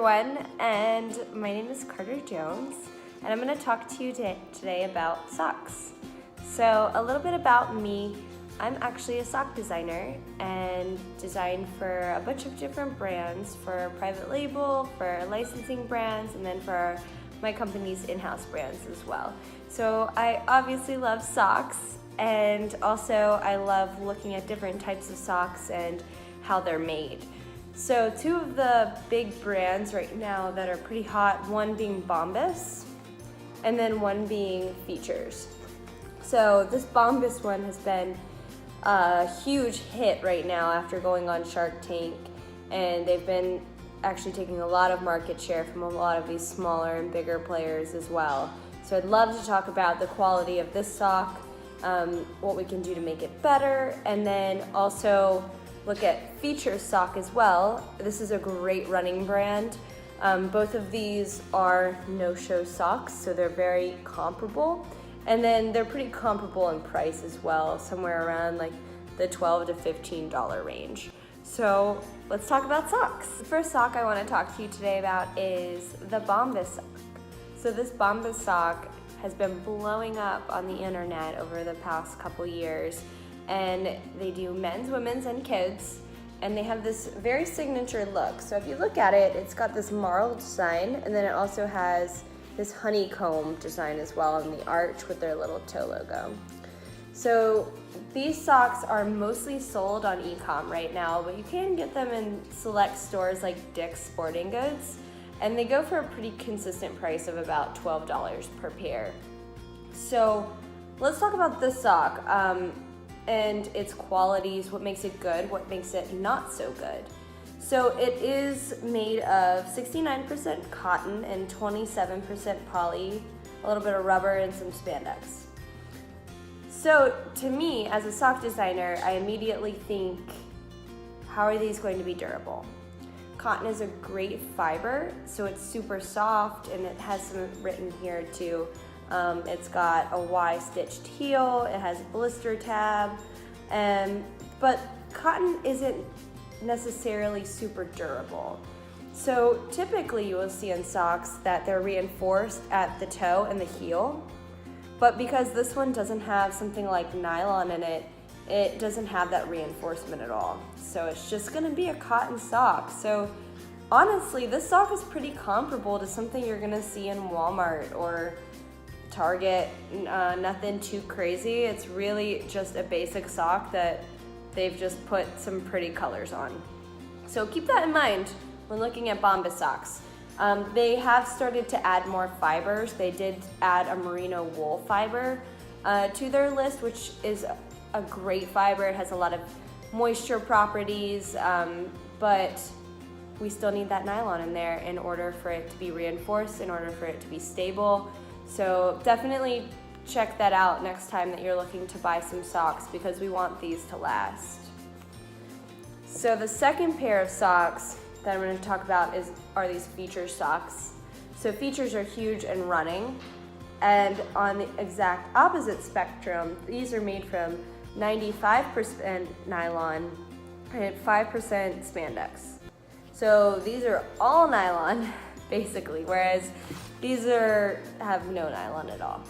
everyone, and my name is Carter Jones, and I'm going to talk to you today about socks. So a little bit about me. I'm actually a sock designer and design for a bunch of different brands, for private label, for licensing brands, and then for my company's in-house brands as well. So I obviously love socks, and also I love looking at different types of socks and how they're made. So two of the big brands right now that are pretty hot, one being Bombas and then one being Feetures. So this Bombas one has been a huge hit right now after going on Shark Tank, and they've been actually taking a lot of market share from a lot of these smaller and bigger players as well. So I'd love to talk about the quality of this sock, what we can do to make it better, and then also look at Feetures sock as well. This is a great running brand. Both of these are no-show socks, so they're very comparable. And then they're pretty comparable in price as well, somewhere around like the $12 to $15 range. So let's talk about socks. The first sock I want to talk to you today about is the Bombas sock. So this Bombas sock has been blowing up on the internet over the past couple years, and they do men's, women's, and kids, and they have this very signature look. So if you look at it, it's got this marl design, and then it also has this honeycomb design as well in the arch with their little toe logo. So these socks are mostly sold on e-com right now, but you can get them in select stores like Dick's Sporting Goods, and they go for a pretty consistent price of about $12 per pair. So let's talk about this sock and its qualities, what makes it good, what makes it not so good. So it is made of 69% cotton and 27% poly, a little bit of rubber, and some spandex. So to me, as a sock designer, I immediately think, how are these going to be durable? Cotton is a great fiber, so it's super soft, and it has some written here too. It's got a Y stitched heel, it has a blister tab, but cotton isn't necessarily super durable. So typically you will see in socks that they're reinforced at the toe and the heel, but because this one doesn't have something like nylon in it, it doesn't have that reinforcement at all. So it's just gonna be a cotton sock. So honestly, this sock is pretty comparable to something you're gonna see in Walmart or Target. Nothing too crazy. It's really just a basic sock that they've just put some pretty colors on. So keep that in mind when looking at Bombas socks. They have started to add more fibers. They did add a merino wool fiber to their list, which is a great fiber. It has a lot of moisture properties, but we still need that nylon in there in order for it to be reinforced, in order for it to be stable. So definitely check that out next time that you're looking to buy some socks, because we want these to last. So the second pair of socks that I'm going to talk about are these Feetures socks. So Feetures are huge in running, and on the exact opposite spectrum, these are made from 95% nylon and 5% spandex. So these are all nylon basically, whereas these have no nylon at all.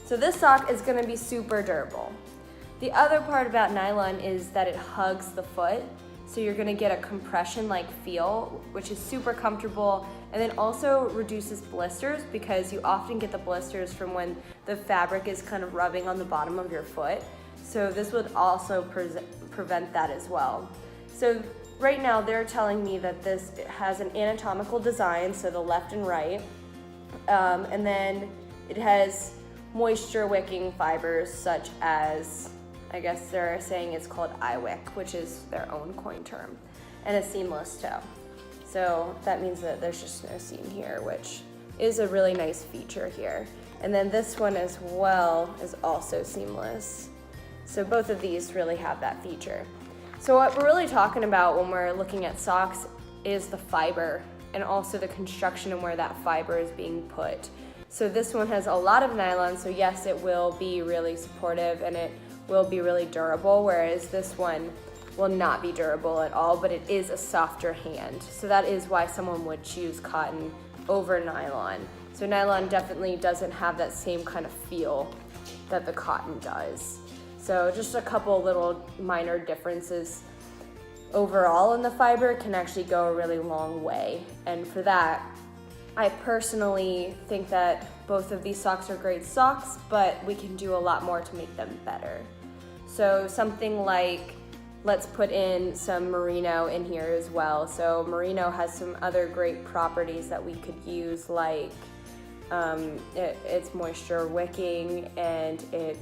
So this sock is going to be super durable. The other part about nylon is that it hugs the foot, so you're going to get a compression-like feel, which is super comfortable, and then also reduces blisters, because you often get the blisters from when the fabric is kind of rubbing on the bottom of your foot. So this would also prevent that as well. So right now they're telling me that this has an anatomical design, so the left and right, and then it has moisture wicking fibers such as, I guess they're saying it's called iWick, which is their own coin term, and a seamless toe. So that means that there's just no seam here, which is a really nice feature here. And then this one as well is also seamless. So both of these really have that feature. So what we're really talking about when we're looking at socks is the fiber, and also the construction and where that fiber is being put. So this one has a lot of nylon, so yes, it will be really supportive and it will be really durable, whereas this one will not be durable at all, but it is a softer hand. So that is why someone would choose cotton over nylon. So nylon definitely doesn't have that same kind of feel that the cotton does. So just a couple little minor differences overall in the fiber can actually go a really long way. And for that, I personally think that both of these socks are great socks, but we can do a lot more to make them better. So something like, let's put in some merino in here as well. So merino has some other great properties that we could use, like it's moisture wicking, and it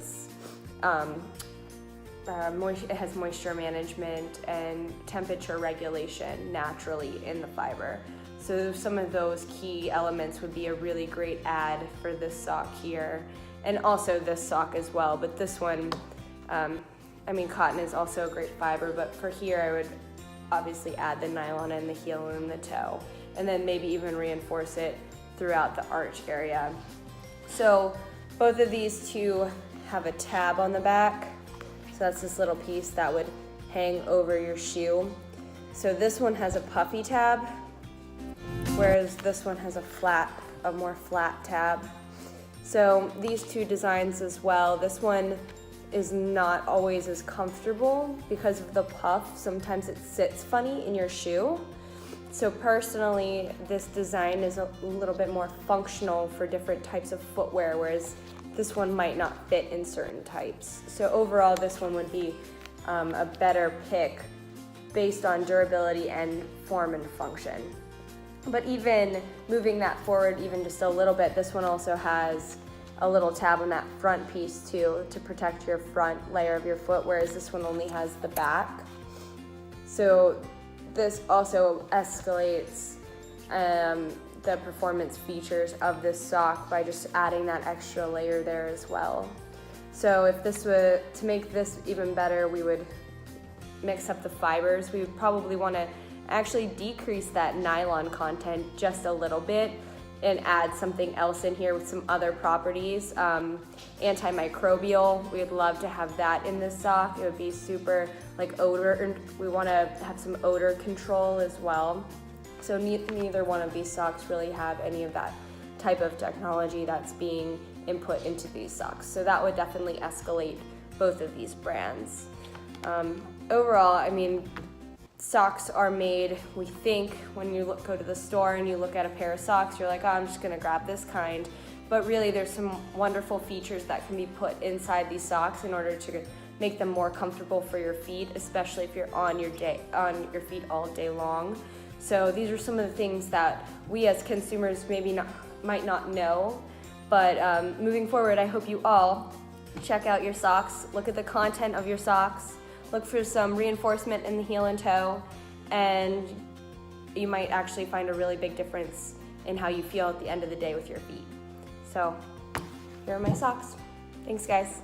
has moisture management and temperature regulation naturally in the fiber. So some of those key elements would be a really great add for this sock here, and also this sock as well. But this one, I mean, cotton is also a great fiber, but for here I would obviously add the nylon in the heel and the toe, and then maybe even reinforce it throughout the arch area. So both of these two have a tab on the back. So that's this little piece that would hang over your shoe. So this one has a puffy tab, whereas this one has a more flat tab. So these two designs as well, this one is not always as comfortable because of the puff. Sometimes it sits funny in your shoe. So personally, this design is a little bit more functional for different types of footwear, whereas this one might not fit in certain types. So overall, this one would be a better pick based on durability and form and function. But even moving that forward even just a little bit, this one also has a little tab on that front piece too to protect your front layer of your foot, whereas this one only has the back. So this also escalates the performance features of this sock by just adding that extra layer there as well. So if this were to make this even better, we would mix up the fibers. We would probably want to actually decrease that nylon content just a little bit and add something else in here with some other properties. Antimicrobial, we'd love to have that in this sock. It would be super like odor, and we want to have some odor control as well. So neither one of these socks really have any of that type of technology that's being input into these socks. So that would definitely escalate both of these brands. Overall, I mean, socks are made, we think, when you go to the store and you look at a pair of socks, you're like, oh, I'm just gonna grab this kind. But really, there's some wonderful features that can be put inside these socks in order to make them more comfortable for your feet, especially if you're on your feet all day long. So these are some of the things that we as consumers might not know. But moving forward, I hope you all check out your socks, look at the content of your socks, look for some reinforcement in the heel and toe, and you might actually find a really big difference in how you feel at the end of the day with your feet. So here are my socks. Thanks, guys.